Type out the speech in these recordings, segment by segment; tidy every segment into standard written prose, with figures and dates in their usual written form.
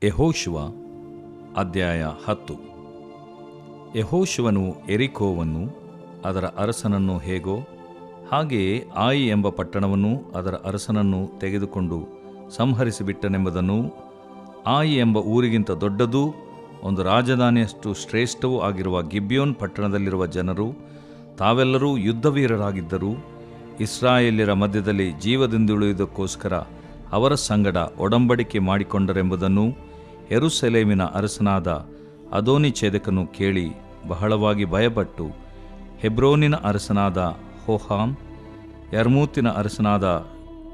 ಯೆಹೋಶುವ ಅಧ್ಯಾಯ 10. ಯೆಹೋಶುವನು ಯೆರಿಕೋವನ್ನು ಅದರ ಅರಸನನ್ನು ಹೇಗೋ ಹಾಗೆಯೇ ಆಯಿ ಎಂಬ ಪಟ್ಟಣವನ್ನು ಅದರ ಅರಸನನ್ನು ತೆಗೆದುಕೊಂಡು ಸಂಹರಿಸಿಬಿಟ್ಟನೆಂಬುದನ್ನು, ಆಯಿ ಎಂಬ ಊರಿಗಿಂತ ದೊಡ್ಡದೂ ಒಂದು ರಾಜಧಾನಿಯಷ್ಟು ಶ್ರೇಷ್ಠವೂ ಆಗಿರುವ ಗಿಬ್ಯೋನ್ ಪಟ್ಟಣದಲ್ಲಿರುವ ಜನರು ತಾವೆಲ್ಲರೂ ಯುದ್ಧವೀರರಾಗಿದ್ದರೂ ಇಸ್ರಾಯೇಲ್ಯರ ಮಧ್ಯದಲ್ಲಿ ಜೀವದಿಂದುಳಿಯುವುದಕ್ಕೋಸ್ಕರ ಅವರ ಸಂಗಡ ಒಡಂಬಡಿಕೆ ಮಾಡಿಕೊಂಡರೆಂಬುದನ್ನು ಯೆರೂಸಲೇಮಿನ ಅರಸನಾದ ಅದೋನಿಚೇದಕನು ಕೇಳಿ ಬಹಳವಾಗಿ ಭಯಪಟ್ಟು, ಹೆಬ್ರೋನಿನ ಅರಸನಾದ ಹೋಹಾಮ್, ಯರ್ಮೂತಿನ ಅರಸನಾದ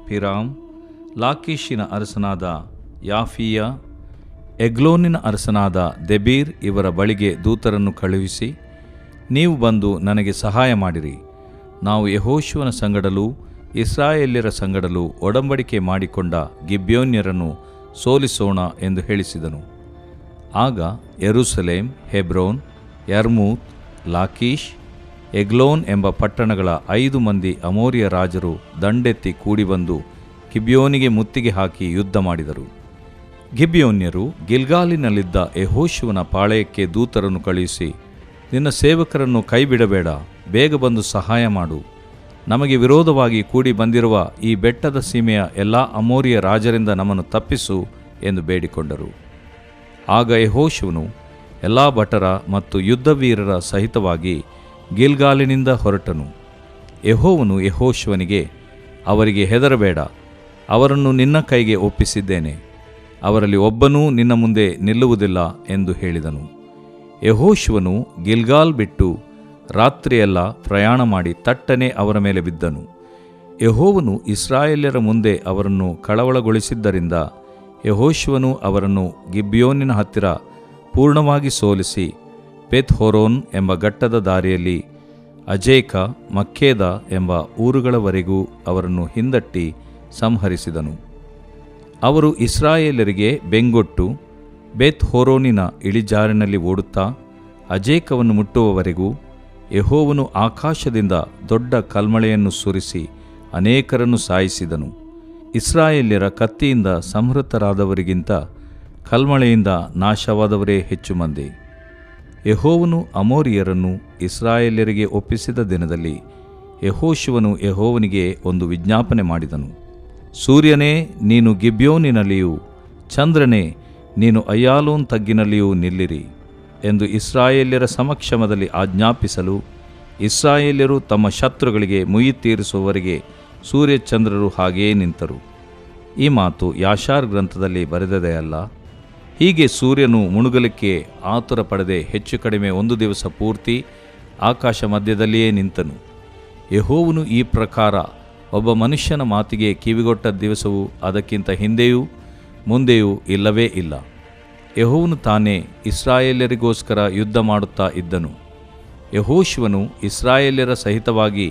ಪಿರಾಮ್, ಲಾಕೀಷಿನ ಅರಸನಾದ ಯಾಫೀಯ, ಎಗ್ಲೋನಿನ ಅರಸನಾದ ದೆಬೀರ್ ಇವರ ಬಳಿಗೆ ದೂತರನ್ನು ಕಳುಹಿಸಿ, ನೀವು ಬಂದು ನನಗೆ ಸಹಾಯ ಮಾಡಿರಿ, ನಾವು ಯೆಹೋಶುವನ ಸಂಗಡಲೂ ಇಸ್ರಾಯೇಲ್ಯರ ಸಂಗಡಲೂ ಒಡಂಬಡಿಕೆ ಮಾಡಿಕೊಂಡ ಗಿಬ್ಯೋನ್ಯರನ್ನು ಸೋಲಿಸೋಣ ಎಂದು ಹೇಳಿಸಿದನು. ಆಗ ಯೆರೂಸಲೇಮ್, ಹೆಬ್ರೋನ್, ಯರ್ಮೂತ್, ಲಾಕೀಷ್, ಎಗ್ಲೋನ್ ಎಂಬ ಪಟ್ಟಣಗಳ 5 ಮಂದಿ ಅಮೋರಿಯ ರಾಜರು ದಂಡೆತ್ತಿ ಕೂಡಿಬಂದು ಗಿಬ್ಯೋನಿಗೆ ಮುತ್ತಿಗೆ ಹಾಕಿ ಯುದ್ಧ ಮಾಡಿದರು. ಗಿಬ್ಯೋನ್ಯರು ಗಿಲ್ಗಾಲಿನಲ್ಲಿದ್ದ ಯೆಹೋಶುವನ ಪಾಳೆಯಕ್ಕೆ ದೂತರನ್ನು ಕಳುಹಿಸಿ, ನಿನ್ನ ಸೇವಕರನ್ನು ಕೈಬಿಡಬೇಡ, ಬೇಗ ಬಂದು ಸಹಾಯ ಮಾಡು, ನಮಗೆ ವಿರೋಧವಾಗಿ ಕೂಡಿ ಬಂದಿರುವ ಈ ಬೆಟ್ಟದ ಸೀಮೆಯ ಎಲ್ಲ ಅಮೋರಿಯ ರಾಜರಿಂದ ನಮ್ಮನ್ನು ತಪ್ಪಿಸು ಎಂದು ಬೇಡಿಕೊಂಡರು. ಆಗ ಯೆಹೋಶುವನು ಎಲ್ಲ ಭಟರ ಮತ್ತು ಯುದ್ಧವೀರರ ಸಹಿತವಾಗಿ ಗಿಲ್ಗಾಲಿನಿಂದ ಹೊರಟನು. ಯೆಹೋವನು ಯೆಹೋಶುವನಿಗೆ, ಅವರಿಗೆ ಹೆದರಬೇಡ, ಅವರನ್ನು ನಿನ್ನ ಕೈಗೆ ಒಪ್ಪಿಸಿದ್ದೇನೆ, ಅವರಲ್ಲಿ ಒಬ್ಬನೂ ನಿನ್ನ ಮುಂದೆ ನಿಲ್ಲುವುದಿಲ್ಲ ಎಂದು ಹೇಳಿದನು. ಯೆಹೋಶುವನು ಗಿಲ್ಗಾಲ್ ಬಿಟ್ಟು ರಾತ್ರಿಯೆಲ್ಲ ಪ್ರಯಾಣ ಮಾಡಿ ತಟ್ಟನೆ ಅವರ ಮೇಲೆ ಬಿದ್ದನು. ಯೆಹೋವನು ಇಸ್ರಾಯೇಲ್ಯರ ಮುಂದೆ ಅವರನ್ನು ಕಳವಳಗೊಳಿಸಿದ್ದರಿಂದ ಯೆಹೋಶುವನು ಅವರನ್ನು ಗಿಬ್ಯೋನಿನ ಹತ್ತಿರ ಪೂರ್ಣವಾಗಿ ಸೋಲಿಸಿ, ಬೆತ್ ಹೊರೋನ್ ಎಂಬ ಘಟ್ಟದ ದಾರಿಯಲ್ಲಿ ಅಜೇಕ, ಮಕ್ಕೇದ ಎಂಬ ಊರುಗಳವರೆಗೂ ಅವರನ್ನು ಹಿಂದಟ್ಟಿ ಸಂಹರಿಸಿದನು. ಅವರು ಇಸ್ರಾಯೇಲರಿಗೆ ಬೆಂಗೊಟ್ಟು ಬೆತ್ ಹೊರೋನಿನ ಇಳಿಜಾರಿನಲ್ಲಿ ಓಡುತ್ತಾ ಅಜೇಕವನ್ನು ಮುಟ್ಟುವವರೆಗೂ ಯೆಹೋವನು ಆಕಾಶದಿಂದ ದೊಡ್ಡ ಕಲ್ಮಳೆಯನ್ನು ಸುರಿಸಿ ಅನೇಕರನ್ನು ಸಾಯಿಸಿದನು. ಇಸ್ರಾಯೇಲ್ಯರ ಕತ್ತಿಯಿಂದ ಸಂಹೃತರಾದವರಿಗಿಂತ ಕಲ್ಮಳೆಯಿಂದ ನಾಶವಾದವರೇ ಹೆಚ್ಚು ಮಂದಿ. ಯೆಹೋವನು ಅಮೋರಿಯರನ್ನು ಇಸ್ರಾಯೇಲ್ಯರಿಗೆ ಒಪ್ಪಿಸಿದ ದಿನದಲ್ಲಿ ಯೆಹೋಶುವನು ಯೆಹೋವನಿಗೆ ಒಂದು ವಿಜ್ಞಾಪನೆ ಮಾಡಿದನು. ಸೂರ್ಯನೇ, ನೀನು ಗಿಬ್ಯೋನಿನಲ್ಲಿಯೂ, ಚಂದ್ರನೇ, ನೀನು ಅಯ್ಯಾಲೋನ್ ತಗ್ಗಿನಲ್ಲಿಯೂ ನಿಲ್ಲಿರಿ ಎಂದು ಇಸ್ರಾಯೇಲ್ಯರ ಸಮಕ್ಷಮದಲ್ಲಿ ಆಜ್ಞಾಪಿಸಲು, ಇಸ್ರಾಯೇಲ್ಯರು ತಮ್ಮ ಶತ್ರುಗಳಿಗೆ ಮುಯ್ಯಿ ತೀರಿಸುವವರೆಗೆ ಸೂರ್ಯಚಂದ್ರರು ಹಾಗೆಯೇ ನಿಂತರು. ಈ ಮಾತು ಯಾಷಾರ್ ಗ್ರಂಥದಲ್ಲಿ ಬರೆದದೆಯಲ್ಲ. ಹೀಗೆ ಸೂರ್ಯನು ಮುಳುಗಲಿಕ್ಕೆ ಆತುರ ಪಡದೆ ಹೆಚ್ಚು ಕಡಿಮೆ 1 ದಿವಸ ಪೂರ್ತಿ ಆಕಾಶ ಮಧ್ಯದಲ್ಲಿಯೇ ನಿಂತನು. ಯೆಹೋವನು ಈ ಪ್ರಕಾರ ಒಬ್ಬ ಮನುಷ್ಯನ ಮಾತಿಗೆ ಕಿವಿಗೊಟ್ಟ ದಿವಸವು ಅದಕ್ಕಿಂತ ಹಿಂದೆಯೂ ಮುಂದೆಯೂ ಇಲ್ಲವೇ ಇಲ್ಲ. ಯೆಹೋವನು ತಾನೇ ಇಸ್ರಾಯೇಲ್ಯರಿಗೋಸ್ಕರ ಯುದ್ಧ ಮಾಡುತ್ತಾ ಇದ್ದನು. ಯೆಹೋಶುವನು ಇಸ್ರಾಯೇಲ್ಯರ ಸಹಿತವಾಗಿ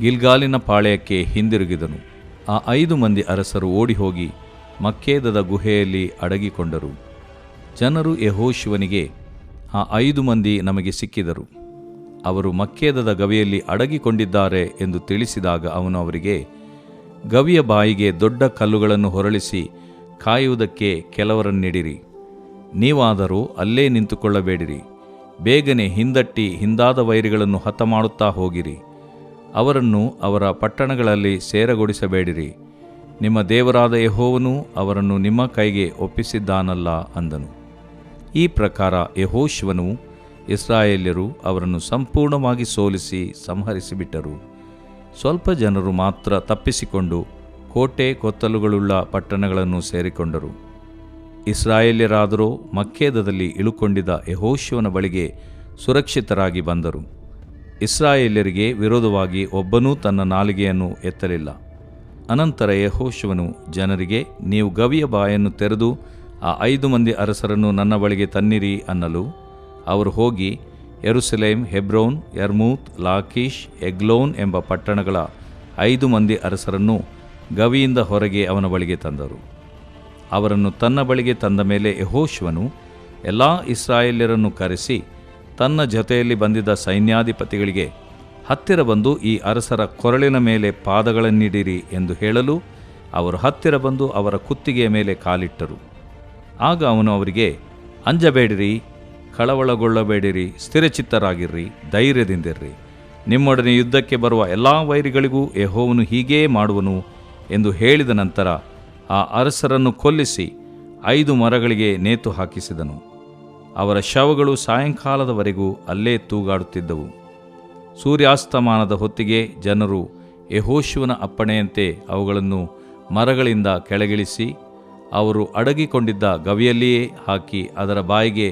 ಗಿಲ್ಗಾಲಿನ ಪಾಳೆಯಕ್ಕೆ ಹಿಂದಿರುಗಿದನು. ಆ 5 ಮಂದಿ ಅರಸರು ಓಡಿಹೋಗಿ ಮಕ್ಕೇದದ ಗುಹೆಯಲ್ಲಿ ಅಡಗಿಕೊಂಡರು. ಜನರು ಯೆಹೋಶುವನಿಗೆ, ಆ 5 ಮಂದಿ ನಮಗೆ ಸಿಕ್ಕಿದರು, ಅವರು ಮಕ್ಕೇದದ ಗವಿಯಲ್ಲಿ ಅಡಗಿಕೊಂಡಿದ್ದಾರೆ ಎಂದು ತಿಳಿಸಿದಾಗ ಅವನು ಅವರಿಗೆ, ಗವಿಯ ಬಾಯಿಗೆ ದೊಡ್ಡ ಕಲ್ಲುಗಳನ್ನು ಹೊರಳಿಸಿ ಕಾಯುವುದಕ್ಕೆ ಕೆಲವರನ್ನಿಡಿರಿ, ನೀವಾದರೂ ಅಲ್ಲೇ ನಿಂತುಕೊಳ್ಳಬೇಡಿರಿ, ಬೇಗನೆ ಹಿಂದಟ್ಟಿ ಹಿಂದಾದ ವೈರಿಗಳನ್ನು ಹತಮಾಡುತ್ತಾ ಹೋಗಿರಿ, ಅವರನ್ನು ಅವರ ಪಟ್ಟಣಗಳಲ್ಲಿ ಸೇರಗೊಡಿಸಬೇಡಿರಿ, ನಿಮ್ಮ ದೇವರಾದ ಯೆಹೋವನು ಅವರನ್ನು ನಿಮ್ಮ ಕೈಗೆ ಒಪ್ಪಿಸಿದ್ದಾನಲ್ಲ ಅಂದನು. ಈ ಪ್ರಕಾರ ಯೆಹೋಶುವನು ಇಸ್ರಾಯೇಲ್ಯರು ಅವರನ್ನು ಸಂಪೂರ್ಣವಾಗಿ ಸೋಲಿಸಿ ಸಂಹರಿಸಿಬಿಟ್ಟರು. ಸ್ವಲ್ಪ ಜನರು ಮಾತ್ರ ತಪ್ಪಿಸಿಕೊಂಡು ಕೋಟೆ ಕೊತ್ತಲುಗಳುಳ್ಳ ಪಟ್ಟಣಗಳನ್ನು ಸೇರಿಕೊಂಡರು. ಇಸ್ರಾಯೇಲ್ಯರಾದರೋ ಮಕ್ಕೇದದಲ್ಲಿ ಇಳುಕೊಂಡಿದ್ದ ಯೆಹೋಶುವನ ಬಳಿಗೆ ಸುರಕ್ಷಿತರಾಗಿ ಬಂದರು. ಇಸ್ರಾಯೇಲ್ಯರಿಗೆ ವಿರೋಧವಾಗಿ ಒಬ್ಬನೂ ತನ್ನ ನಾಲಿಗೆಯನ್ನು ಎತ್ತಲಿಲ್ಲ. ಅನಂತರ ಯೆಹೋಶುವನು ಜನರಿಗೆ, ನೀವು ಗವಿಯ ಬಾಯನ್ನು ತೆರೆದು ಆ 5 ಮಂದಿ ಅರಸರನ್ನು ನನ್ನ ಬಳಿಗೆ ತನ್ನಿರಿ ಅನ್ನಲು, ಅವರು ಹೋಗಿ ಯೆರೂಸಲೇಮ್, ಹೆಬ್ರೋನ್, ಯರ್ಮೂತ್, ಲಾಕೀಷ್, ಎಗ್ಲೋನ್ ಎಂಬ ಪಟ್ಟಣಗಳ 5 ಮಂದಿ ಅರಸರನ್ನು ಗವಿಯಿಂದ ಹೊರಗೆ ಅವನ ಬಳಿಗೆ ತಂದರು. ಅವರನ್ನು ತನ್ನ ಬಳಿಗೆ ತಂದ ಮೇಲೆ ಯೆಹೋಶುವನು ಎಲ್ಲ ಇಸ್ರಾಯೇಲ್ಯರನ್ನು ಕರೆಸಿ ತನ್ನ ಜೊತೆಯಲ್ಲಿ ಬಂದಿದ್ದ ಸೈನ್ಯಾಧಿಪತಿಗಳಿಗೆ, ಹತ್ತಿರ ಬಂದು ಈ ಅರಸರ ಕೊರಳಿನ ಮೇಲೆ ಪಾದಗಳನ್ನಿಡಿರಿ ಎಂದು ಹೇಳಲು ಅವರು ಹತ್ತಿರ ಬಂದು ಅವರ ಕುತ್ತಿಗೆಯ ಮೇಲೆ ಕಾಲಿಟ್ಟರು. ಆಗ ಅವನು ಅವರಿಗೆ, ಅಂಜಬೇಡಿರಿ, ಕಳವಳಗೊಳ್ಳಬೇಡಿರಿ, ಸ್ಥಿರಚಿತ್ತರಾಗಿರ್ರಿ, ಧೈರ್ಯದಿಂದಿರ್ರಿ. ನಿಮ್ಮೊಡನೆ ಯುದ್ಧಕ್ಕೆ ಬರುವ ಎಲ್ಲ ವೈರಿಗಳಿಗೂ ಯೆಹೋವನು ಹೀಗೇ ಮಾಡುವನು ಎಂದು ಹೇಳಿದ ನಂತರ ಆ ಅರಸರನ್ನು ಕೊಲ್ಲಿಸಿ 5 ಮರಗಳಿಗೆ ನೇತು ಹಾಕಿಸಿದನು. ಅವರ ಶವಗಳು ಸಾಯಂಕಾಲದವರೆಗೂ ಅಲ್ಲೇ ತೂಗಾಡುತ್ತಿದ್ದವು. ಸೂರ್ಯಾಸ್ತಮಾನದ ಹೊತ್ತಿಗೆ ಜನರು ಯೆಹೋಶುವನ ಅಪ್ಪಣೆಯಂತೆ ಅವುಗಳನ್ನು ಮರಗಳಿಂದ ಕೆಳಗಿಳಿಸಿ ಅವರು ಅಡಗಿಕೊಂಡಿದ್ದ ಗವಿಯಲ್ಲಿಯೇ ಹಾಕಿ ಅದರ ಬಾಯಿಗೆ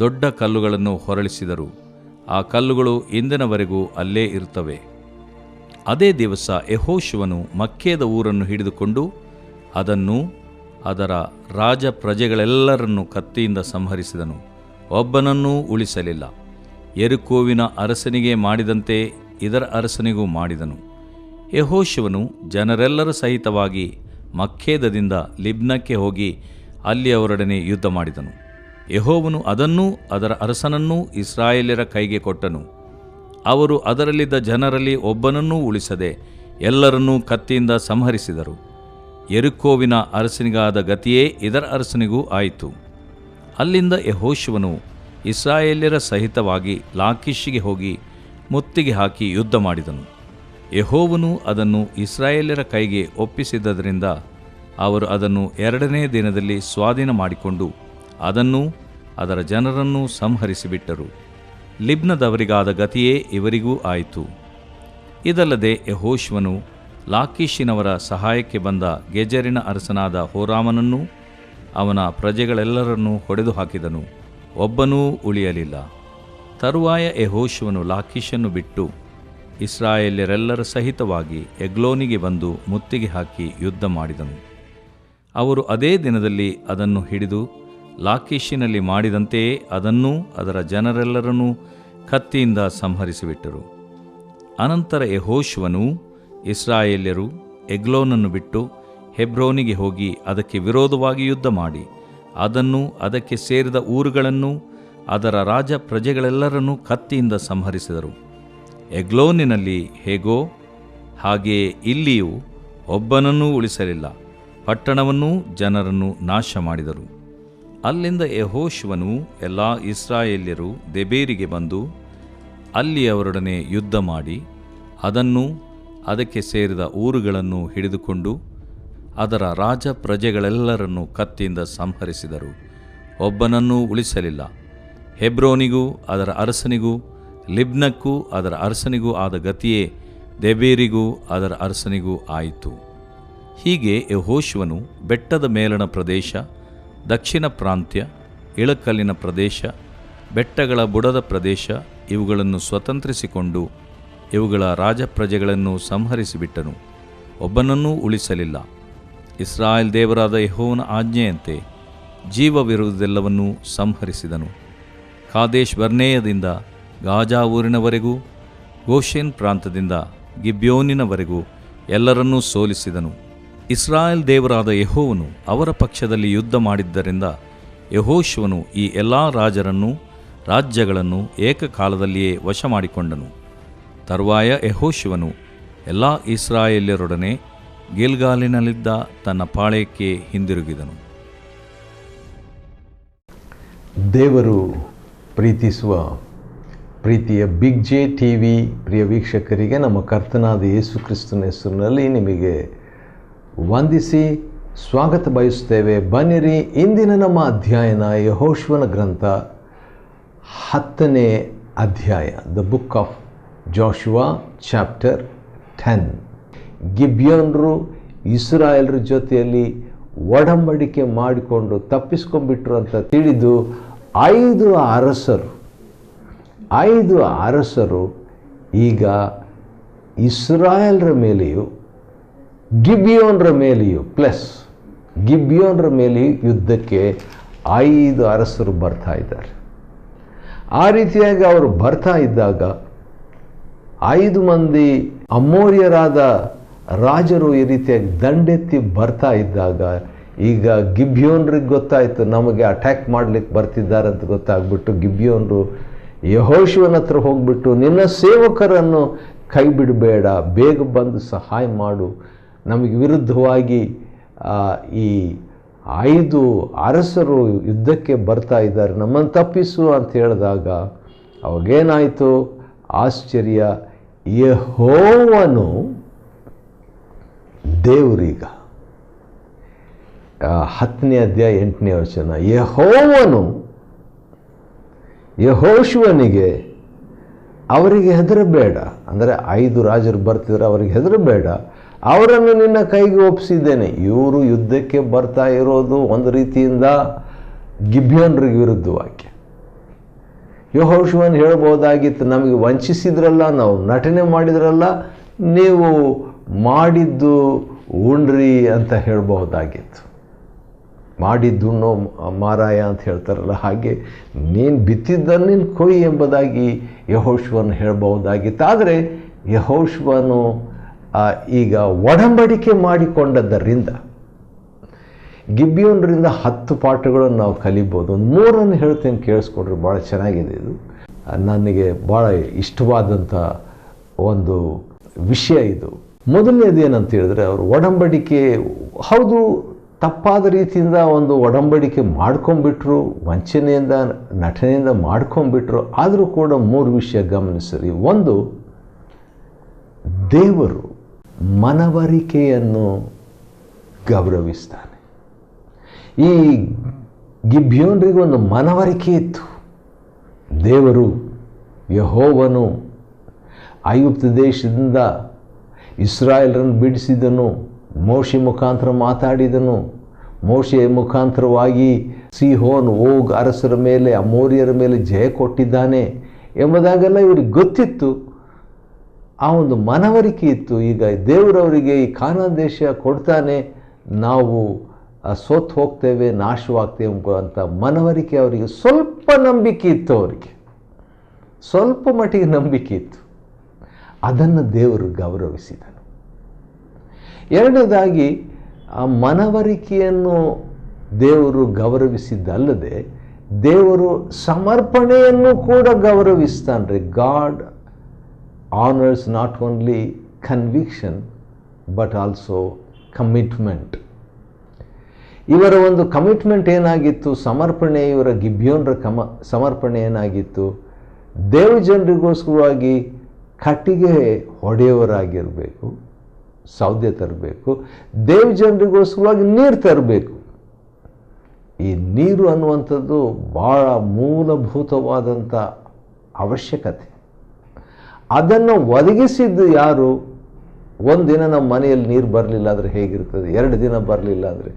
ದೊಡ್ಡ ಕಲ್ಲುಗಳನ್ನು ಹೊರಳಿಸಿದರು. ಆ ಕಲ್ಲುಗಳು ಇಂದಿನವರೆಗೂ ಅಲ್ಲೇ ಇರುತ್ತವೆ. ಅದೇ ದಿವಸ ಯೆಹೋಶುವನು ಮಕ್ಕೇದ ಊರನ್ನು ಹಿಡಿದುಕೊಂಡು ಅದನ್ನು ಅದರ ರಾಜ ಪ್ರಜೆಗಳೆಲ್ಲರನ್ನು ಕತ್ತಿಯಿಂದ ಸಂಹರಿಸಿದನು. ಒಬ್ಬನನ್ನೂ ಉಳಿಸಲಿಲ್ಲ. ಯೆರಿಕೋವಿನ ಅರಸನಿಗೆ ಮಾಡಿದಂತೆ ಇದರ ಅರಸನಿಗೂ ಮಾಡಿದನು. ಯೆಹೋಶುವನು ಜನರೆಲ್ಲರ ಸಹಿತವಾಗಿ ಮಕ್ಕೇದದಿಂದ ಲಿಬ್ನಕ್ಕೆ ಹೋಗಿ ಅಲ್ಲಿ ಅವರೊಡನೆ ಯುದ್ಧ ಮಾಡಿದನು. ಯೆಹೋವನು ಅದನ್ನೂ ಅದರ ಅರಸನನ್ನೂ ಇಸ್ರಾಯೇಲ್ಯರ ಕೈಗೆ ಕೊಟ್ಟನು. ಅವರು ಅದರಲ್ಲಿದ್ದ ಜನರಲ್ಲಿ ಒಬ್ಬನನ್ನೂ ಉಳಿಸದೆ ಎಲ್ಲರನ್ನೂ ಕತ್ತಿಯಿಂದ ಸಂಹರಿಸಿದರು. ಯೆರಿಕೋವಿನ ಅರಸನಿಗಾದ ಗತಿಯೇ ಇದರ ಅರಸನಿಗೂ ಆಯಿತು. ಅಲ್ಲಿಂದ ಯೆಹೋಶುವನು ಇಸ್ರಾಯೇಲ್ಯರ ಸಹಿತವಾಗಿ ಲಾಕೀಷಿಗೆ ಹೋಗಿ ಮುತ್ತಿಗೆ ಹಾಕಿ ಯುದ್ಧ ಮಾಡಿದನು. ಯೆಹೋವನು ಅದನ್ನು ಇಸ್ರಾಯೇಲ್ಯರ ಕೈಗೆ ಒಪ್ಪಿಸಿದ್ದರಿಂದ ಅವರು ಅದನ್ನು 2ನೇ ದಿನದಲ್ಲಿ ಸ್ವಾಧೀನ ಮಾಡಿಕೊಂಡು ಅದನ್ನೂ ಅದರ ಜನರನ್ನೂ ಸಂಹರಿಸಿಬಿಟ್ಟರು. ಲಿಬ್ನದವರಿಗಾದ ಗತಿಯೇ ಇವರಿಗೂ ಆಯಿತು. ಇದಲ್ಲದೆ ಯೆಹೋಶುವನು ಲಾಕೀಷಿನವರ ಸಹಾಯಕ್ಕೆ ಬಂದ ಗೆಜರಿನ ಅರಸನಾದ ಹೋರಾಮನನ್ನೂ ಅವನ ಪ್ರಜೆಗಳೆಲ್ಲರನ್ನೂ ಹೊಡೆದು ಹಾಕಿದನು. ಒಬ್ಬನೂ ಉಳಿಯಲಿಲ್ಲ. ತರುವಾಯ ಯೆಹೋಶುವನು ಲಾಕೀಷನ್ನು ಬಿಟ್ಟು ಇಸ್ರಾಯೇಲ್ಯರೆಲ್ಲರ ಸಹಿತವಾಗಿ ಎಗ್ಲೋನಿಗೆ ಬಂದು ಮುತ್ತಿಗೆ ಹಾಕಿ ಯುದ್ಧ ಮಾಡಿದನು. ಅವರು ಅದೇ ದಿನದಲ್ಲಿ ಅದನ್ನು ಹಿಡಿದು ಲಾಕೀಷಿನಲ್ಲಿ ಮಾಡಿದಂತೆಯೇ ಅದನ್ನೂ ಅದರ ಜನರೆಲ್ಲರನ್ನೂ ಕತ್ತಿಯಿಂದ ಸಂಹರಿಸಿಬಿಟ್ಟರು. ಅನಂತರ ಯೆಹೋಶುವನೂ ಇಸ್ರಾಯೇಲ್ಯರು ಎಗ್ಲೋನನ್ನು ಬಿಟ್ಟು ಹೆಬ್ರೋನಿಗೆ ಹೋಗಿ ಅದಕ್ಕೆ ವಿರೋಧವಾಗಿ ಯುದ್ಧ ಮಾಡಿ ಅದನ್ನೂ ಅದಕ್ಕೆ ಸೇರಿದ ಊರುಗಳನ್ನೂ ಅದರ ರಾಜ ಪ್ರಜೆಗಳೆಲ್ಲರನ್ನೂ ಕತ್ತಿಯಿಂದ ಸಂಹರಿಸಿದರು. ಎಗ್ಲೋನಿನಲ್ಲಿ ಹೇಗೋ ಹಾಗೆಯೇ ಇಲ್ಲಿಯೂ ಒಬ್ಬನನ್ನೂ ಉಳಿಸಲಿಲ್ಲ. ಪಟ್ಟಣವನ್ನೂ ಜನರನ್ನು ನಾಶ ಮಾಡಿದರು. ಅಲ್ಲಿಂದ ಯೆಹೋಶುವನೂ ಎಲ್ಲ ಇಸ್ರಾಯೇಲ್ಯರು ದೆಬೇರಿಗೆ ಬಂದು ಅಲ್ಲಿ ಅವರೊಡನೆ ಯುದ್ಧ ಮಾಡಿ ಅದನ್ನೂ ಅದಕ್ಕೆ ಸೇರಿದ ಊರುಗಳನ್ನು ಹಿಡಿದುಕೊಂಡು ಅದರ ರಾಜ ಪ್ರಜೆಗಳೆಲ್ಲರನ್ನೂ ಕತ್ತಿಯಿಂದ ಸಂಹರಿಸಿದರು. ಒಬ್ಬನನ್ನೂ ಉಳಿಸಲಿಲ್ಲ. ಹೆಬ್ರೋನಿಗೂ ಅದರ ಅರಸನಿಗೂ, ಲಿಬ್ನಕ್ಕೂ ಅದರ ಅರಸನಿಗೂ ಆದ ಗತಿಯೇ ದೆಬೇರಿಗೂ ಅದರ ಅರಸನಿಗೂ ಆಯಿತು. ಹೀಗೆ ಯೆಹೋಶುವನು ಬೆಟ್ಟದ ಮೇಲಣ ಪ್ರದೇಶ, ದಕ್ಷಿಣ ಪ್ರಾಂತ್ಯ, ಇಳಕಲ್ಲಿನ ಪ್ರದೇಶ, ಬೆಟ್ಟಗಳ ಬುಡದ ಪ್ರದೇಶ ಇವುಗಳನ್ನು ಸ್ವತಂತ್ರಿಸಿಕೊಂಡು ಇವುಗಳ ರಾಜಪ್ರಜೆಗಳನ್ನು ಸಂಹರಿಸಿಬಿಟ್ಟನು. ಒಬ್ಬನನ್ನೂ ಉಳಿಸಲಿಲ್ಲ. ಇಸ್ರಾಯೇಲ್ ದೇವರಾದ ಯೆಹೋವನ ಆಜ್ಞೆಯಂತೆ ಜೀವವಿರುವುದೆಲ್ಲವನ್ನೂ ಸಂಹರಿಸಿದನು. ಕಾದೇಶ್ ಬರ್ನೇಯದಿಂದ ಗಾಜಾ ಊರಿನವರೆಗೂ, ಗೋಷೆನ್ ಪ್ರಾಂತದಿಂದ ಗಿಬ್ಯೋನಿನವರೆಗೂ ಎಲ್ಲರನ್ನೂ ಸೋಲಿಸಿದನು. ಇಸ್ರಾಯೇಲ್ ದೇವರಾದ ಯೆಹೋವನು ಅವರ ಪಕ್ಷದಲ್ಲಿ ಯುದ್ಧ ಮಾಡಿದ್ದರಿಂದ ಯೆಹೋಶುವನು ಈ ಎಲ್ಲ ರಾಜರನ್ನೂ ರಾಜ್ಯಗಳನ್ನು ಏಕಕಾಲದಲ್ಲಿಯೇ ವಶ ಮಾಡಿಕೊಂಡನು. ತರುವಾಯ ಯೆಹೋಶುವನು ಎಲ್ಲ ಇಸ್ರಾಯೇಲ್ಯರೊಡನೆ ಗಿಲ್ಗಾಲಿನಲ್ಲಿದ್ದ ತನ್ನ ಪಾಳೆಯಕ್ಕೆ ಹಿಂದಿರುಗಿದನು. ದೇವರು ಪ್ರೀತಿಸುವ ಪ್ರೀತಿಯ ಬಿಗ್ ಜೆ ಟಿವಿ ಪ್ರಿಯ ವೀಕ್ಷಕರಿಗೆ ನಮ್ಮ ಕರ್ತನಾದ ಯೇಸು ಕ್ರಿಸ್ತನ ಹೆಸರಿನಲ್ಲಿ ನಿಮಗೆ ವಂದಿಸಿ ಸ್ವಾಗತ ಬಯಸುತ್ತೇವೆ. ಬನ್ನಿರಿ, ಇಂದಿನ ನಮ್ಮ ಅಧ್ಯಯನ ಯೆಹೋಶುವನ ಗ್ರಂಥ 10ನೇ ಅಧ್ಯಾಯ, ದ ಬುಕ್ ಆಫ್ ಜಾಶುವಾ ಚಾಪ್ಟರ್ 10. ಗಿಬ್ಯೋನ್ರು ಇಸ್ರಾಯೇಲ್ರ ಜೊತೆಯಲ್ಲಿ ಒಡಂಬಡಿಕೆ ಮಾಡಿಕೊಂಡು ತಪ್ಪಿಸ್ಕೊಂಡ್ಬಿಟ್ರು ಅಂತ ತಿಳಿದು 5 ಅರಸರು ಈಗ ಇಸ್ರಾಯೇಲ್ರ ಮೇಲೆಯೂ ಗಿಬ್ಯೋನ್ರ ಮೇಲೆಯೂ ಯುದ್ಧಕ್ಕೆ 5 ಅರಸರು ಬರ್ತಾ ಇದ್ದಾರೆ. ಆ ರೀತಿಯಾಗಿ ಅವರು ಬರ್ತಾ ಇದ್ದಾಗ 5 ಮಂದಿ ಅಮೋರಿಯರಾದ ರಾಜರು ಈ ರೀತಿಯಾಗಿ ದಂಡೆತ್ತಿ ಬರ್ತಾ ಇದ್ದಾಗ ಈಗ ಗಿಬ್ಯೋನ್ರಿಗೆ ಗೊತ್ತಾಯಿತು, ನಮಗೆ ಅಟ್ಯಾಕ್ ಮಾಡಲಿಕ್ಕೆ ಬರ್ತಿದ್ದಾರೆ ಅಂತ ಗೊತ್ತಾಗ್ಬಿಟ್ಟು ಗಿಬ್ಯೋನ್ರು ಯೆಹೋಶುವನ ಹತ್ರ ಹೋಗ್ಬಿಟ್ಟು, ನಿನ್ನ ಸೇವಕರನ್ನು ಕೈ ಬಿಡಬೇಡ, ಬೇಗ ಬಂದು ಸಹಾಯ ಮಾಡು, ನಮಗೆ ವಿರುದ್ಧವಾಗಿ ಈ 5 ಅರಸರು ಯುದ್ಧಕ್ಕೆ ಬರ್ತಾ ಇದ್ದಾರೆ, ನಮ್ಮನ್ನು ತಪ್ಪಿಸು ಅಂತ ಹೇಳಿದಾಗ ಅವಾಗೇನಾಯಿತು? ಆಶ್ಚರ್ಯ, ಯೆಹೋವನು ದೇವರೀಗ 10ನೇ ಅಧ್ಯಾಯ 8ನೇ ವಚನ, ಯೆಹೋವನು ಯೆಹೋಶುವನಿಗೆ ಅವರಿಗೆ ಹೆದರಬೇಡ, ಅಂದರೆ 5 ರಾಜರು ಬರ್ತಿದ್ರೆ ಅವರಿಗೆ ಹೆದರಬೇಡ, ಅವರನ್ನು ನಿನ್ನ ಕೈಗೆ ಒಪ್ಪಿಸಿದ್ದೇನೆ. ಇವರು ಯುದ್ಧಕ್ಕೆ ಬರ್ತಾ ಇರೋದು ಒಂದು ರೀತಿಯಿಂದ ಗಿಬ್ಯೋನ್ರಿಗೆ ವಿರುದ್ಧವಾಗಿ. ಯೆಹೋಶುವನು ಹೇಳ್ಬೋದಾಗಿತ್ತು, ನಮಗೆ ವಂಚಿಸಿದ್ರಲ್ಲ, ನಾವು ನಟನೆ ಮಾಡಿದ್ರಲ್ಲ, ನೀವು ಮಾಡಿದ್ದು ಉಣ್ರಿ ಅಂತ ಹೇಳ್ಬಹುದಾಗಿತ್ತು. ಮಾಡಿದ್ದುಣ್ಣೋ ಮಾರಾಯ ಅಂತ ಹೇಳ್ತಾರಲ್ಲ, ಹಾಗೆ ನೀನು ಬಿತ್ತಿದ್ದನ್ನು ನೀನು ಕೊಯ್ ಎಂಬುದಾಗಿ ಯೆಹೋಶುವನು ಹೇಳ್ಬಹುದಾಗಿತ್ತು. ಆದರೆ ಯೆಹೋಶುವನು ಈಗ ಒಡಂಬಡಿಕೆ ಮಾಡಿಕೊಂಡದ್ದರಿಂದ ಗಿಬ್ಯೋನ್ರಿಂದ 10 ಪಾಠಗಳನ್ನು ನಾವು ಕಲಿಬೋದು. ಒಂದು 3 ಹೇಳ್ತೇನೆ, ಕೇಳಿಸ್ಕೊಂಡ್ರೆ ಭಾಳ ಚೆನ್ನಾಗಿದೆ. ಇದು ನನಗೆ ಭಾಳ ಇಷ್ಟವಾದಂಥ ಒಂದು ವಿಷಯ ಇದು. ಮೊದಲನೇದು ಏನಂತ ಹೇಳಿದ್ರೆ, ಅವರು ಒಡಂಬಡಿಕೆ, ಹೌದು ತಪ್ಪಾದ ರೀತಿಯಿಂದ ಒಂದು ಒಡಂಬಡಿಕೆ ಮಾಡ್ಕೊಂಡ್ಬಿಟ್ರು, ವಂಚನೆಯಿಂದ ನಟನೆಯಿಂದ ಮಾಡ್ಕೊಂಡ್ಬಿಟ್ರು. ಆದರೂ ಕೂಡ 3 ವಿಷಯ ಗಮನಿಸಿರಿ. ಒಂದು, ದೇವರು ಮನವರಿಕೆಯನ್ನು ಗೌರವಿಸ್ತಾನೆ. ಈ ಗಿಬ್ಯೋನ್ರಿಗೆ ಒಂದು ಮನವರಿಕೆ ಇತ್ತು. ದೇವರು ಯೆಹೋವನು ಐಗುಪ್ತ ದೇಶದಿಂದ ಇಸ್ರಾಯೇಲರನ್ನು ಬಿಡಿಸಿದನು, ಮೋಶೆ ಮುಖಾಂತರ ಮಾತಾಡಿದನು, ಮೋಶೆಯ ಮುಖಾಂತರವಾಗಿ ಸೀಹೋನ್, ಓಗ್ ಅರಸರ ಮೇಲೆ, ಅಮೋರಿಯರ ಮೇಲೆ ಜಯ ಕೊಟ್ಟಿದ್ದಾನೆ ಎಂಬುದಾಗೆಲ್ಲ ಇವ್ರಿಗೆ ಗೊತ್ತಿತ್ತು. ಆ ಒಂದು ಮನವರಿಕೆ ಇತ್ತು. ಈಗ ದೇವರವರಿಗೆ ಈ ಕಾನಾನ್ ದೇಶ ಕೊಡ್ತಾನೆ, ನಾವು ಸೋತು ಹೋಗ್ತೇವೆ, ನಾಶವಾಗ್ತೇವೆ ಅಂತ ಮನವರಿಕೆ ಅವರಿಗೆ ಸ್ವಲ್ಪ ನಂಬಿಕೆ ಇತ್ತು. ಅವರಿಗೆ ಸ್ವಲ್ಪ ಮಟ್ಟಿಗೆ ನಂಬಿಕೆ ಇತ್ತು. ಅದನ್ನು ದೇವರು ಗೌರವಿಸಿದನು. ಎರಡನೇದಾಗಿ, ಆ ಮನವರಿಕೆಯನ್ನು ದೇವರು ಗೌರವಿಸಿದ್ದಲ್ಲದೆ ದೇವರು ಸಮರ್ಪಣೆಯನ್ನು ಕೂಡ ಗೌರವಿಸ್ತಾನ್ರಿ. God honours not only conviction but also commitment. ಇವರ ಒಂದು ಕಮಿಟ್ಮೆಂಟ್ ಏನಾಗಿತ್ತು? ಸಮರ್ಪಣೆ, ಇವರ ಗಿಬ್ಯೋನ್ರ ಸಮರ್ಪಣೆ ಏನಾಗಿತ್ತು? ದೇವಜನರಿಗೋಸ್ಕರವಾಗಿ ಕಟ್ಟಿಗೆ ಹೊಡೆಯವರಾಗಿರಬೇಕು, ಸೌದೆ ತರಬೇಕು, ದೇವಜನರಿಗೋಸ್ಕರವಾಗಿ ನೀರು ತರಬೇಕು. ಈ ನೀರು ಅನ್ನುವಂಥದ್ದು ಭಾಳ ಮೂಲಭೂತವಾದಂಥ ಅವಶ್ಯಕತೆ. ಅದನ್ನು ಒದಗಿಸಿದ್ದು ಯಾರು? ಒಂದಿನ ನಮ್ಮ ಮನೆಯಲ್ಲಿ ನೀರು ಬರಲಿಲ್ಲ ಅಂದರೆ ಹೇಗಿರ್ತದೆ? 2 ದಿನ ಬರಲಿಲ್ಲ ಅಂದರೆ.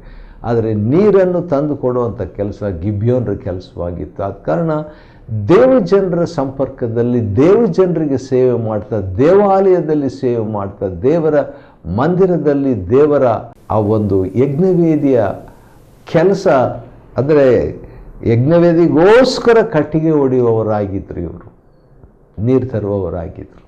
ಆದರೆ ನೀರನ್ನು ತಂದು ಕೊಡುವಂಥ ಕೆಲಸ ಗಿಬ್ಯೋನ್ರ ಕೆಲಸವಾಗಿತ್ತು. ಆದ ಕಾರಣ ದೇವಜನರ ಸಂಪರ್ಕದಲ್ಲಿ, ದೇವಜನರಿಗೆ ಸೇವೆ ಮಾಡ್ತಾ, ದೇವಾಲಯದಲ್ಲಿ ಸೇವೆ ಮಾಡ್ತಾ, ದೇವರ ಮಂದಿರದಲ್ಲಿ ದೇವರ ಆ ಒಂದು ಯಜ್ಞವೇದಿಯ ಕೆಲಸ, ಅಂದರೆ ಯಜ್ಞವೇದಿಗೋಸ್ಕರ ಕಟ್ಟಿಗೆ ಹೊಡೆಯುವವರಾಗಿದ್ದರು ಇವರು, ನೀರು ತರುವವರಾಗಿದ್ದರು.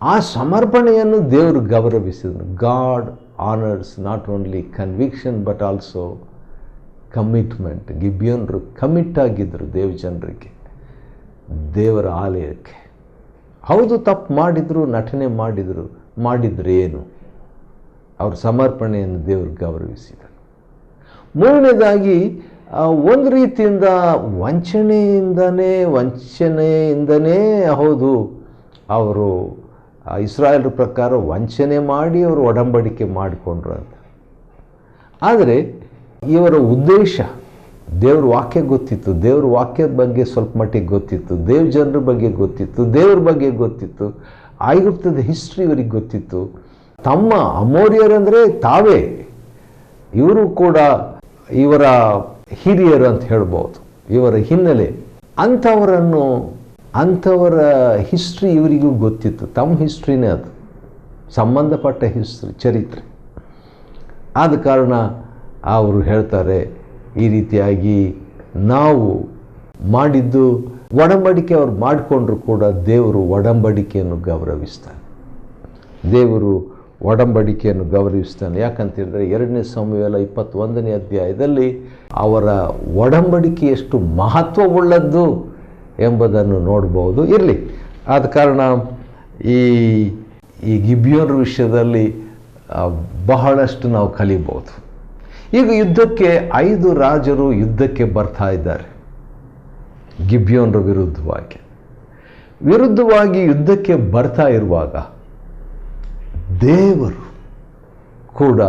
ಆ ಸಮರ್ಪಣೆಯನ್ನು ದೇವರು ಗೌರವಿಸಿದರು. God honours not only conviction but also commitment. ಗಿಬ್ಯೋನ್ರು ಕಮಿಟ್ ಆಗಿದ್ದರು ದೇವಜನರಿಗೆ, ದೇವರ ಆಲಯಕ್ಕೆ. ಹೌದು, ತಪ್ಪು ಮಾಡಿದರು, ನಟನೆ ಮಾಡಿದ್ರೇನು? ಅವ್ರ ಸಮರ್ಪಣೆಯನ್ನು ದೇವರು ಗೌರವಿಸಿದರು. ಮೂರನೇದಾಗಿ, ಒಂದು ರೀತಿಯಿಂದ ವಂಚನೆಯಿಂದನೇ ಹೌದು, ಅವರು ಇಸ್ರಾಯೇಲರ ಪ್ರಕಾರ ವಂಚನೆ ಮಾಡಿ ಅವರು ಒಡಂಬಡಿಕೆ ಮಾಡಿಕೊಂಡ್ರು ಅಂತ. ಆದರೆ ಇವರ ಉದ್ದೇಶ, ದೇವ್ರ ವಾಕ್ಯ ಗೊತ್ತಿತ್ತು, ದೇವ್ರ ವಾಕ್ಯದ ಬಗ್ಗೆ ಸ್ವಲ್ಪ ಮಟ್ಟಿಗೆ ಗೊತ್ತಿತ್ತು, ದೇವಜನರ ಬಗ್ಗೆ ಗೊತ್ತಿತ್ತು, ದೇವ್ರ ಬಗ್ಗೆ ಗೊತ್ತಿತ್ತು, ಐಗುಪ್ತದ ಹಿಸ್ಟ್ರಿ ಇವರಿಗೆ ಗೊತ್ತಿತ್ತು. ತಮ್ಮ ಅಮೋರಿಯರಂದರೆ ತಾವೇ, ಇವರು ಕೂಡ ಇವರ ಹಿರಿಯರು ಅಂತ ಹೇಳ್ಬೋದು, ಇವರ ಹಿನ್ನೆಲೆ. ಅಂಥವರ ಹಿಸ್ಟ್ರಿ ಇವರಿಗೂ ಗೊತ್ತಿತ್ತು. ತಮ್ಮ ಹಿಸ್ಟ್ರಿನೇ ಅದು, ಸಂಬಂಧಪಟ್ಟ ಹಿಸ್ಟ್ರಿ, ಚರಿತ್ರೆ. ಆದ ಕಾರಣ ಅವರು ಹೇಳ್ತಾರೆ, ಈ ರೀತಿಯಾಗಿ ನಾವು ಮಾಡಿದ್ದು ಒಡಂಬಡಿಕೆ ಅವ್ರು ಮಾಡಿಕೊಂಡ್ರು ಕೂಡ ದೇವರು ಒಡಂಬಡಿಕೆಯನ್ನು ಗೌರವಿಸ್ತಾನೆ. ದೇವರು ಒಡಂಬಡಿಕೆಯನ್ನು ಗೌರವಿಸ್ತಾನೆ. ಯಾಕಂತೇಳಿದ್ರೆ 2ನೇ ಸಮುವೇಲ 21ನೇ ಅಧ್ಯಾಯದಲ್ಲಿ ಅವರ ಒಡಂಬಡಿಕೆ ಎಷ್ಟು ಮಹತ್ವವುಳ್ಳದ್ದು ಎಂಬುದನ್ನು ನೋಡ್ಬೋದು. ಇರಲಿ, ಆದ ಕಾರಣ ಈ ಗಿಬ್ಯೋನ್ರ ವಿಷಯದಲ್ಲಿ ಬಹಳಷ್ಟು ನಾವು ಕಲಿಬೋದು. ಈಗ ಯುದ್ಧಕ್ಕೆ 5 ರಾಜರು ಯುದ್ಧಕ್ಕೆ ಬರ್ತಾ ಇದ್ದಾರೆ. ಗಿಬ್ಯೋನ್ರ ವಿರುದ್ಧವಾಗಿ ಯುದ್ಧಕ್ಕೆ ಬರ್ತಾ ಇರುವಾಗ ದೇವರು ಕೂಡ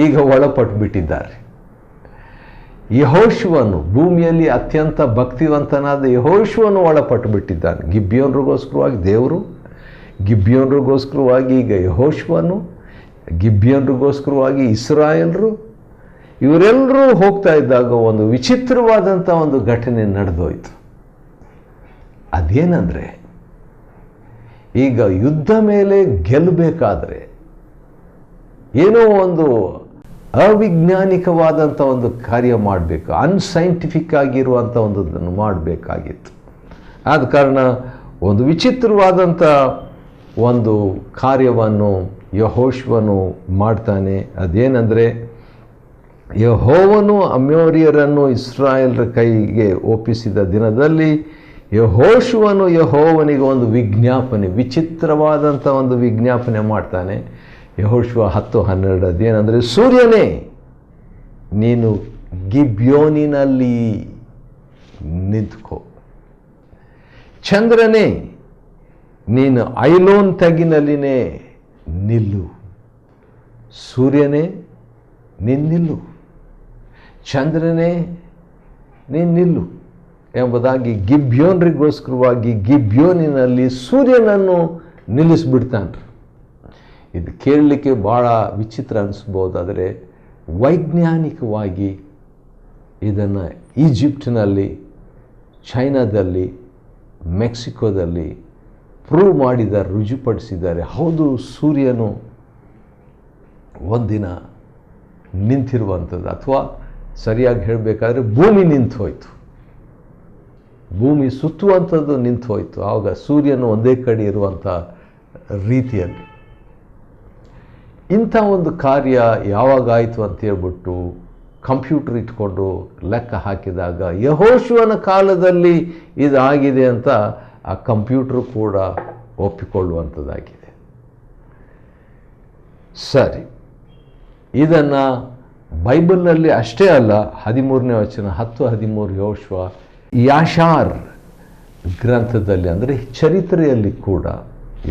ಈಗ ಒಳಪಟ್ಟು ಬಿಟ್ಟಿದ್ದಾರೆ. ಯೆಹೋಶುವನು, ಭೂಮಿಯಲ್ಲಿ ಅತ್ಯಂತ ಭಕ್ತಿವಂತನಾದ ಯೆಹೋಶುವನು ಒಳಪಟ್ಟು ಬಿಟ್ಟಿದ್ದಾನೆ. ಗಿಬ್ಯೋನ್ರಿಗೋಸ್ಕರವಾಗಿ ದೇವರು, ಗಿಬ್ಯೋನ್ರಿಗೋಸ್ಕರವಾಗಿ ಈಗ ಯೆಹೋಶುವನು, ಗಿಬ್ಯೋನ್ರಿಗೋಸ್ಕರವಾಗಿ ಇಸ್ರಾಯೇಲ್ರು, ಇವರೆಲ್ಲರೂ ಹೋಗ್ತಾ ಇದ್ದಾಗ ಒಂದು ವಿಚಿತ್ರವಾದಂಥ ಒಂದು ಘಟನೆ ನಡೆದೋಯ್ತು. ಅದೇನೆಂದರೆ, ಈಗ ಯುದ್ಧ ಮೇಲೆ ಗೆಲ್ಲಬೇಕಾದ್ರೆ ಏನೋ ಒಂದು ಅವಿಜ್ಞಾನಿಕವಾದಂಥ ಒಂದು ಕಾರ್ಯ ಮಾಡಬೇಕು, ಅನ್ಸೈಂಟಿಫಿಕ್ ಆಗಿರುವಂಥ ಒಂದನ್ನು ಮಾಡಬೇಕಾಗಿತ್ತು. ಆದ ಕಾರಣ ಒಂದು ವಿಚಿತ್ರವಾದಂಥ ಒಂದು ಕಾರ್ಯವನ್ನು ಯೆಹೋಶುವನು ಮಾಡ್ತಾನೆ. ಅದೇನೆಂದರೆ, ಯೆಹೋವನು ಅಮೋರಿಯರನ್ನು ಇಸ್ರಾಯೇಲರ ಕೈಗೆ ಒಪ್ಪಿಸಿದ ದಿನದಲ್ಲಿ ಯೆಹೋಶುವನು ಯೆಹೋವನಿಗೆ ಒಂದು ವಿಜ್ಞಾಪನೆ, ವಿಚಿತ್ರವಾದಂಥ ಒಂದು ವಿಜ್ಞಾಪನೆ ಮಾಡ್ತಾನೆ. ಯೆಹೋಶುವ 10:12 ಅದೇನೆಂದರೆ, ಸೂರ್ಯನೇ ನೀನು ಗಿಬ್ಯೋನಿನಲ್ಲಿ ನಿಂತ್ಕೋ, ಚಂದ್ರನೇ ನೀನು ಐಲೋನ್ ತಗ್ಗಿನಲ್ಲಿನೇ ನಿಲ್ಲು. ಸೂರ್ಯನೇ ನೀನು ನಿಲ್ಲು, ಚಂದ್ರನೇ ನೀನು ನಿಲ್ಲು ಎಂಬುದಾಗಿ ಗಿಬ್ಯೋನ್ರಿಗೋಸ್ಕರವಾಗಿ ಗಿಬ್ಯೋನಿನಲ್ಲಿ ಸೂರ್ಯನನ್ನು ನಿಲ್ಲಿಸ್ಬಿಡ್ತಾನೆ. ಇದು ಕೇಳಲಿಕ್ಕೆ ಭಾಳ ವಿಚಿತ್ರ ಅನಿಸ್ಬೋದು, ಆದರೆ ವೈಜ್ಞಾನಿಕವಾಗಿ ಇದನ್ನು ಈಜಿಪ್ಟ್ನಲ್ಲಿ, ಚೈನಾದಲ್ಲಿ, ಮೆಕ್ಸಿಕೋದಲ್ಲಿ ಪ್ರೂವ್ ಮಾಡಿದ್ದಾರೆ, ರುಜುಪಡಿಸಿದ್ದಾರೆ. ಹೌದು, ಸೂರ್ಯನು ಒಂದಿನ ನಿಂತಿರುವಂಥದ್ದು, ಅಥವಾ ಸರಿಯಾಗಿ ಹೇಳಬೇಕಾದ್ರೆ ಭೂಮಿ ನಿಂತು ಹೋಯಿತು, ಭೂಮಿ ಸುತ್ತುವಂಥದ್ದು ನಿಂತು ಹೋಯಿತು. ಆವಾಗ ಸೂರ್ಯನು ಒಂದೇ ಕಡೆ ಇರುವಂಥ ರೀತಿಯಲ್ಲಿ ಇಂಥ ಒಂದು ಕಾರ್ಯ ಯಾವಾಗಾಯಿತು ಅಂತ ಹೇಳ್ಬಿಟ್ಟು ಕಂಪ್ಯೂಟರ್ ಇಟ್ಕೊಂಡು ಲೆಕ್ಕ ಹಾಕಿದಾಗ ಯೆಹೋಶುವನ ಕಾಲದಲ್ಲಿ ಇದಾಗಿದೆ ಅಂತ ಆ ಕಂಪ್ಯೂಟರ್ ಕೂಡ ಒಪ್ಪಿಕೊಳ್ಳುವಂಥದ್ದಾಗಿದೆ. ಸರಿ, ಇದನ್ನು ಬೈಬಲ್ನಲ್ಲಿ ಅಷ್ಟೇ ಅಲ್ಲ, 13ನೇ ವಚನ 10-13 ಯೆಹೋಶುವ ಯಾಷಾರ್ ಗ್ರಂಥದಲ್ಲಿ, ಅಂದರೆ ಚರಿತ್ರೆಯಲ್ಲಿ ಕೂಡ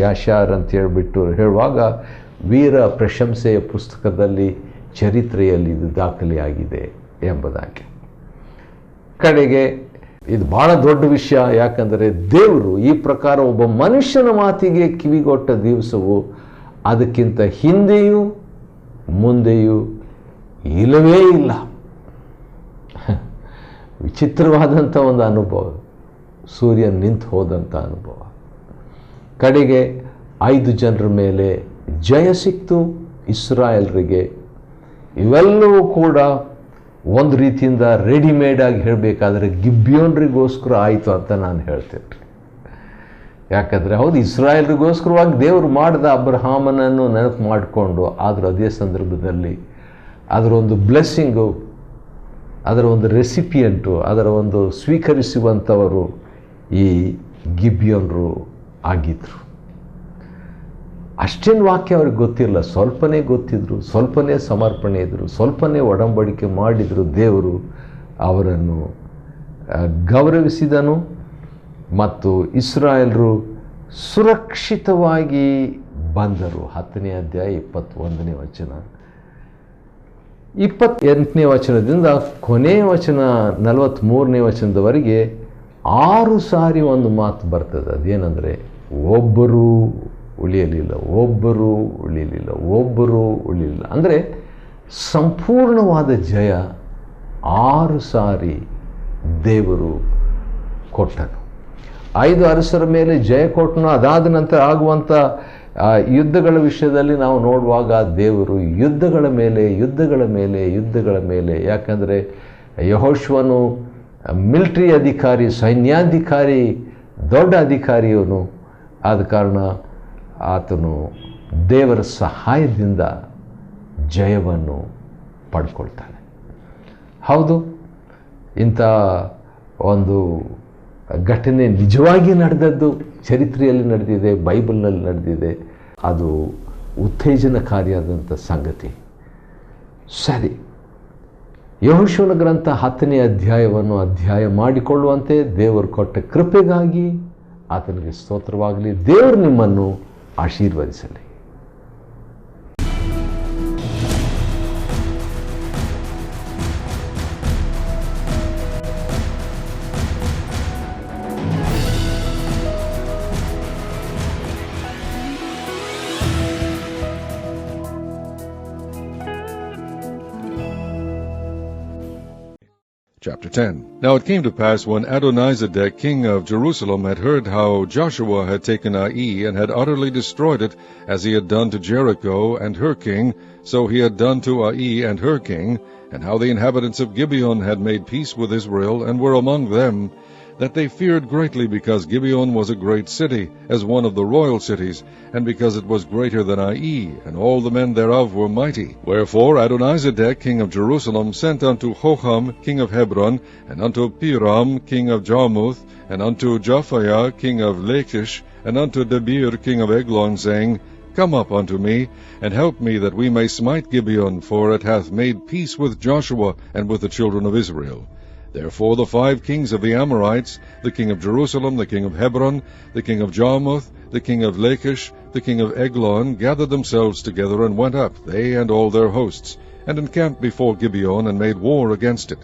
ಯಾಷಾರ್ ಅಂತ ಹೇಳ್ಬಿಟ್ಟು ಹೇಳುವಾಗ ವೀರ ಪ್ರಶಂಸೆಯ ಪುಸ್ತಕದಲ್ಲಿ ಚರಿತ್ರೆಯಲ್ಲಿ ಇದು ದಾಖಲೆಯಾಗಿದೆ ಎಂಬುದಾಗಿ. ಕಡೆಗೆ ಇದು ಭಾಳ ದೊಡ್ಡ ವಿಷಯ, ಯಾಕಂದರೆ ದೇವರು ಈ ಪ್ರಕಾರ ಒಬ್ಬ ಮನುಷ್ಯನ ಮಾತಿಗೆ ಕಿವಿಗೊಟ್ಟ ದಿವಸವು ಅದಕ್ಕಿಂತ ಹಿಂದೆಯೂ ಮುಂದೆಯೂ ಇಲ್ಲವೇ ಇಲ್ಲ. ವಿಚಿತ್ರವಾದಂಥ ಒಂದು ಅನುಭವ, ಸೂರ್ಯ ನಿಂತು ಹೋದಂಥ ಅನುಭವ. ಕಡೆಗೆ 5 ಜನರ ಮೇಲೆ ಜಯ ಸಿಕ್ತು ಇಸ್ರಾಯೇಲರಿಗೆ. ಇವೆಲ್ಲವೂ ಕೂಡ ಒಂದು ರೀತಿಯಿಂದ ರೆಡಿಮೇಡಾಗಿ ಹೇಳಬೇಕಾದ್ರೆ ಗಿಬ್ಯೋನ್ರಿಗೋಸ್ಕರ ಆಯಿತು ಅಂತ ನಾನು ಹೇಳ್ತೇನೆ. ಯಾಕಂದರೆ ಹೌದು, ಇಸ್ರಾಯೇಲ್ರಿಗೋಸ್ಕರವಾಗಿ ದೇವರು ಮಾಡಿದ ಅಬ್ರಹಾಮನನ್ನು ನೆನಪು ಮಾಡಿಕೊಂಡು, ಆದರೂ ಅದೇ ಸಂದರ್ಭದಲ್ಲಿ ಅದರ ಒಂದು ಬ್ಲೆಸ್ಸಿಂಗು, ಅದರ ಒಂದು ರೆಸಿಪಿಯೆಂಟು, ಅದರ ಒಂದು ಸ್ವೀಕರಿಸುವಂಥವರು ಈ ಗಿಬ್ಯೋನ್ರು ಆಗಿದ್ದರು. ಅಷ್ಟೇನು ವಾಕ್ಯ ಅವ್ರಿಗೆ ಗೊತ್ತಿರಲಿಲ್ಲ, ಸ್ವಲ್ಪನೇ ಗೊತ್ತಿದ್ರು, ಸ್ವಲ್ಪನೇ ಸಮರ್ಪಣೆ ಇದ್ದರು, ಸ್ವಲ್ಪನೇ ಒಡಂಬಡಿಕೆ ಮಾಡಿದರು. ದೇವರು ಅವರನ್ನು ಗೌರವಿಸಿದನು ಮತ್ತು ಇಸ್ರಾಯೇಲರು ಸುರಕ್ಷಿತವಾಗಿ ಬಂದರು. 10ನೇ ಅಧ್ಯಾಯ 21ನೇ ವಚನ. 28ನೇ ವಚನದಿಂದ ಕೊನೆಯ ವಚನ 43ನೇ ವಚನದವರೆಗೆ 6 ಸಾರಿ ಒಂದು ಮಾತು ಬರ್ತದೆ. ಅದೇನೆಂದರೆ, ಒಬ್ಬರೂ ಉಳಿಯಲಿಲ್ಲ, ಒಬ್ಬರೂ ಉಳಿಯಲಿಲ್ಲ, ಒಬ್ಬರೂ ಉಳಿಯಲಿಲ್ಲ. ಅಂದರೆ ಸಂಪೂರ್ಣವಾದ ಜಯ 6 ಸಾರಿ ದೇವರು ಕೊಟ್ಟನು. 5 ಅರಸರ ಮೇಲೆ ಜಯ ಕೊಟ್ಟನು. ಅದಾದ ನಂತರ ಆಗುವಂಥ ಯುದ್ಧಗಳ ವಿಷಯದಲ್ಲಿ ನಾವು ನೋಡುವಾಗ ದೇವರು ಯುದ್ಧಗಳ ಮೇಲೆ ಯುದ್ಧಗಳ ಮೇಲೆ ಯುದ್ಧಗಳ ಮೇಲೆ, ಯಾಕಂದರೆ ಯೆಹೋಶುವನು ಮಿಲಿಟರಿ ಅಧಿಕಾರಿ, ಸೈನ್ಯಾಧಿಕಾರಿ, ದೊಡ್ಡ ಅಧಿಕಾರಿಯವನು. ಆದ ಕಾರಣ ಆತನು ದೇವರ ಸಹಾಯದಿಂದ ಜಯವನ್ನು ಪಡ್ಕೊಳ್ತಾನೆ. ಹೌದು, ಇಂಥ ಒಂದು ಘಟನೆ ನಿಜವಾಗಿ ನಡೆದದ್ದು, ಚರಿತ್ರೆಯಲ್ಲಿ ನಡೆದಿದೆ, ಬೈಬಲ್ನಲ್ಲಿ ನಡೆದಿದೆ. ಅದು ಉತ್ತೇಜನಕಾರಿಯಾದಂಥ ಸಂಗತಿ. ಸರಿ, ಯೆಹೋಶುವನ ಗ್ರಂಥ 10ನೇ ಅಧ್ಯಾಯವನ್ನು ಅಧ್ಯಾಯ ಮಾಡಿಕೊಳ್ಳುವಂತೆ ದೇವರು ಕೊಟ್ಟ ಕೃಪೆಗಾಗಿ ಆತನಿಗೆ ಸ್ತೋತ್ರವಾಗಲಿ. ದೇವರು ನಿಮ್ಮನ್ನು ಆಶೀರ್ವದಿಸಲಿ. Chapter 10. Now it came to pass, when Adonizedek king of Jerusalem had heard how Joshua had taken Ai and had utterly destroyed it, as he had done to Jericho and her king, so he had done to Ai and her king, and how the inhabitants of Gibeon had made peace with Israel, and were among them, that they feared greatly, because Gibeon was a great city, as one of the royal cities, and because it was greater than Ai, and all the men thereof were mighty. Wherefore Adonizedek king of Jerusalem sent unto Hoham king of Hebron, and unto Piram king of Jarmuth, and unto Japhaiah king of Lachish, and unto Debir king of Eglon, saying, Come up unto me, and help me, that we may smite Gibeon, for it hath made peace with Joshua and with the children of Israel. Therefore the 5 kings of the Amorites, the king of Jerusalem, the king of Hebron, the king of Jarmuth, the king of Lachish, the king of Eglon, gathered themselves together, and went up, they and all their hosts, and encamped before Gibeon, and made war against it.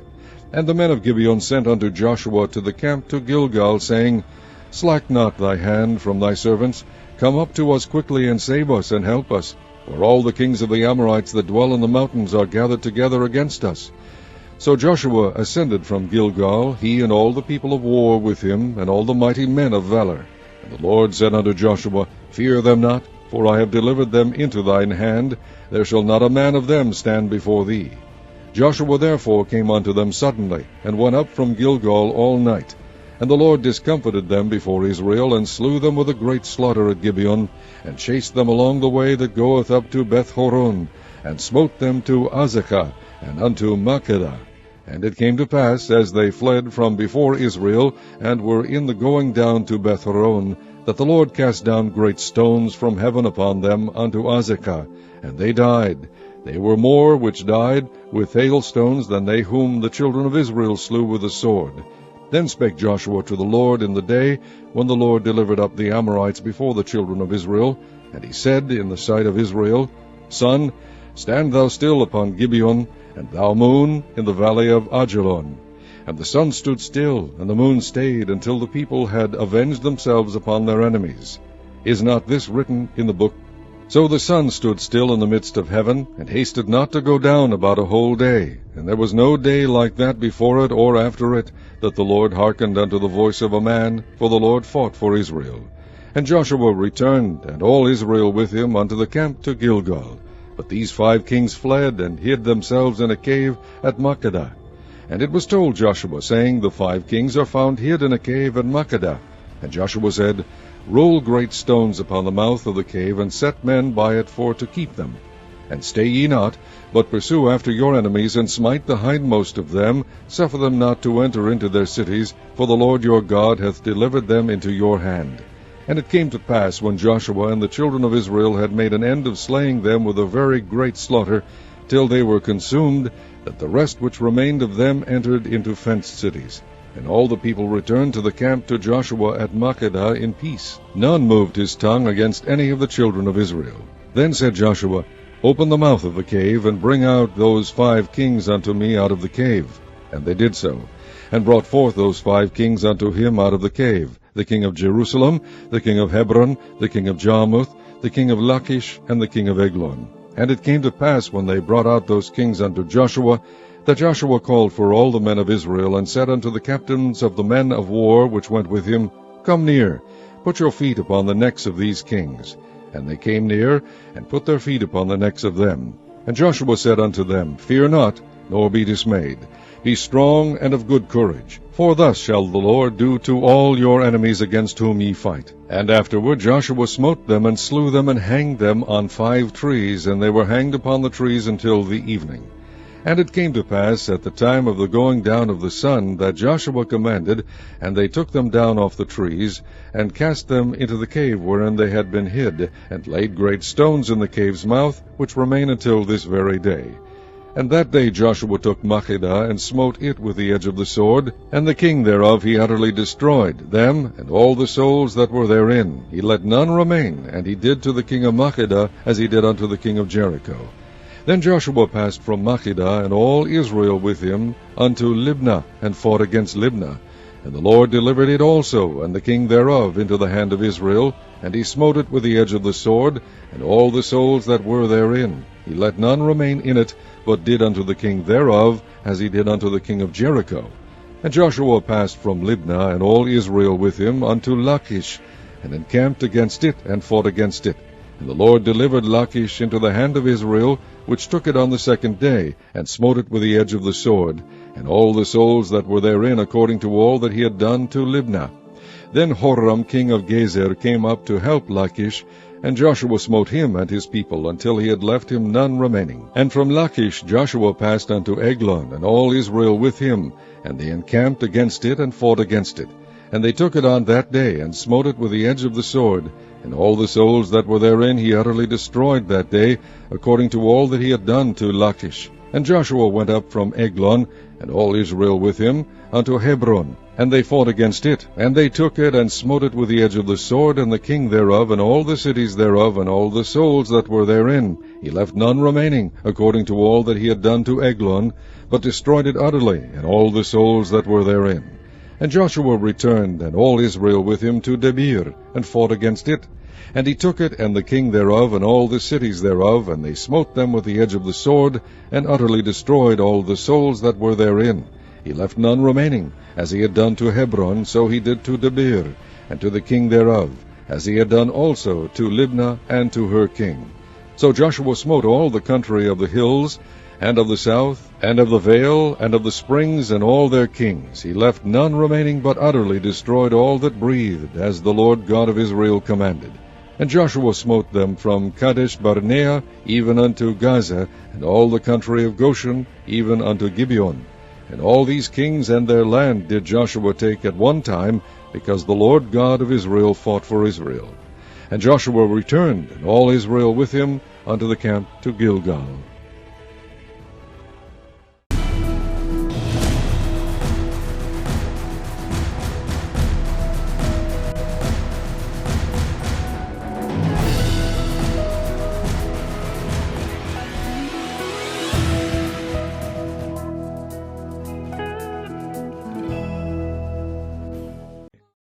And the men of Gibeon sent unto Joshua to the camp to Gilgal, saying, Slack not thy hand from thy servants, come up to us quickly, and save us, and help us, for all the kings of the Amorites that dwell in the mountains are gathered together against us. So Joshua ascended from Gilgal, he and all the people of war with him, and all the mighty men of valor. And the Lord said unto Joshua, Fear them not, for I have delivered them into thine hand. There shall not a man of them stand before thee. Joshua therefore came unto them suddenly, and went up from Gilgal all night. And the Lord discomfited them before Israel, and slew them with a great slaughter at Gibeon, and chased them along the way that goeth up to Beth-horon, and smote them to Azekah, and unto Makkedah. And it came to pass, as they fled from before Israel, and were in the going down to Beth-horon, that the Lord cast down great stones from heaven upon them unto Azekah, and they died. They were more which died with hailstones than they whom the children of Israel slew with the sword. Then spake Joshua to the Lord in the day when the Lord delivered up the Amorites before the children of Israel, and he said in the sight of Israel, Sun, stand thou still upon Gibeon, and thou moon in the valley of Ajalon. And the sun stood still, and the moon stayed, until the people had avenged themselves upon their enemies. Is not this written in the book? So the sun stood still in the midst of heaven, and hasted not to go down about a whole day. And there was no day like that before it or after it, that the Lord hearkened unto the voice of a man, for the Lord fought for Israel. And Joshua returned, and all Israel with him, unto the camp to Gilgal. But these 5 kings fled, and hid themselves in a cave at Makkedah. And it was told Joshua, saying, The 5 kings are found hid in a cave at Makkedah. And Joshua said, Roll great stones upon the mouth of the cave, and set men by it for to keep them. And stay ye not, but pursue after your enemies, and smite the hindmost of them, suffer them not to enter into their cities, for the Lord your God hath delivered them into your hand. And it came to pass, when Joshua and the children of Israel had made an end of slaying them with a very great slaughter, till they were consumed, that the rest which remained of them entered into fenced cities. And all the people returned to the camp to Joshua at Makkedah in peace. None moved his tongue against any of the children of Israel. Then said Joshua, Open the mouth of the cave, and bring out those 5 kings unto me out of the cave. And they did so, and brought forth those 5 kings unto him out of the cave, the king of Jerusalem, the king of Hebron, the king of Jarmuth, the king of Lachish, and the king of Eglon. And it came to pass, when they brought out those kings unto Joshua, that Joshua called for all the men of Israel, and said unto the captains of the men of war which went with him, Come near, put your feet upon the necks of these kings. And they came near, and put their feet upon the necks of them. And Joshua said unto them, Fear not, nor be dismayed. Be strong and of good courage, for thus shall the Lord do to all your enemies against whom ye fight. And afterward Joshua smote them, and slew them, and hanged them on 5 trees, and they were hanged upon the trees until the evening. And it came to pass at the time of the going down of the sun, that Joshua commanded, and they took them down off the trees, and cast them into the cave wherein they had been hid, and laid great stones in the cave's mouth, which remain until this very day. And that day Joshua took Makkedah, and smote it with the edge of the sword, and the king thereof he utterly destroyed, them and all the souls that were therein. He let none remain, and he did to the king of Makkedah as he did unto the king of Jericho. Then Joshua passed from Makkedah, and all Israel with him, unto Libnah, and fought against Libnah. And the Lord delivered it also, and the king thereof, into the hand of Israel, and he smote it with the edge of the sword, and all the souls that were therein. He let none remain in it, but did unto the king thereof, as he did unto the king of Jericho. And Joshua passed from Libnah, and all Israel with him, unto Lachish, and encamped against it, and fought against it. And the Lord delivered Lachish into the hand of Israel, which took it on the second day, and smote it with the edge of the sword, and all the souls that were therein, according to all that he had done to Libnah. Then Horam king of Gezer came up to help Lachish, and Joshua smote him and his people, until he had left him none remaining. And from Lachish Joshua passed unto Eglon, and all Israel with him, and they encamped against it, and fought against it. And they took it on that day, and smote it with the edge of the sword, and all the souls that were therein he utterly destroyed that day, according to all that he had done to Lachish. And Joshua went up from Eglon, and all Israel with him, unto Hebron. And they fought against it, and they took it, and smote it with the edge of the sword, and the king thereof, and all the cities thereof, and all the souls that were therein. He left none remaining, according to all that he had done to Eglon, but destroyed it utterly, and all the souls that were therein. And Joshua returned, and all Israel with him, to Debir, and fought against it. And he took it, and the king thereof, and all the cities thereof, and they smote them with the edge of the sword, and utterly destroyed all the souls that were therein. He left none remaining. As he had done to Hebron, so he did to Debir, and to the king thereof, as he had done also to Libnah, and to her king. So Joshua smote all the country of the hills, and of the south, and of the vale, and of the springs, and all their kings. He left none remaining, but utterly destroyed all that breathed, as the Lord God of Israel commanded. And Joshua smote them from Kadesh Barnea even unto Gaza, and all the country of Goshen, even unto Gibeon. And all these kings and their land did Joshua take at one time, because the Lord God of Israel fought for Israel. And Joshua returned, and all Israel with him, unto the camp to Gilgal.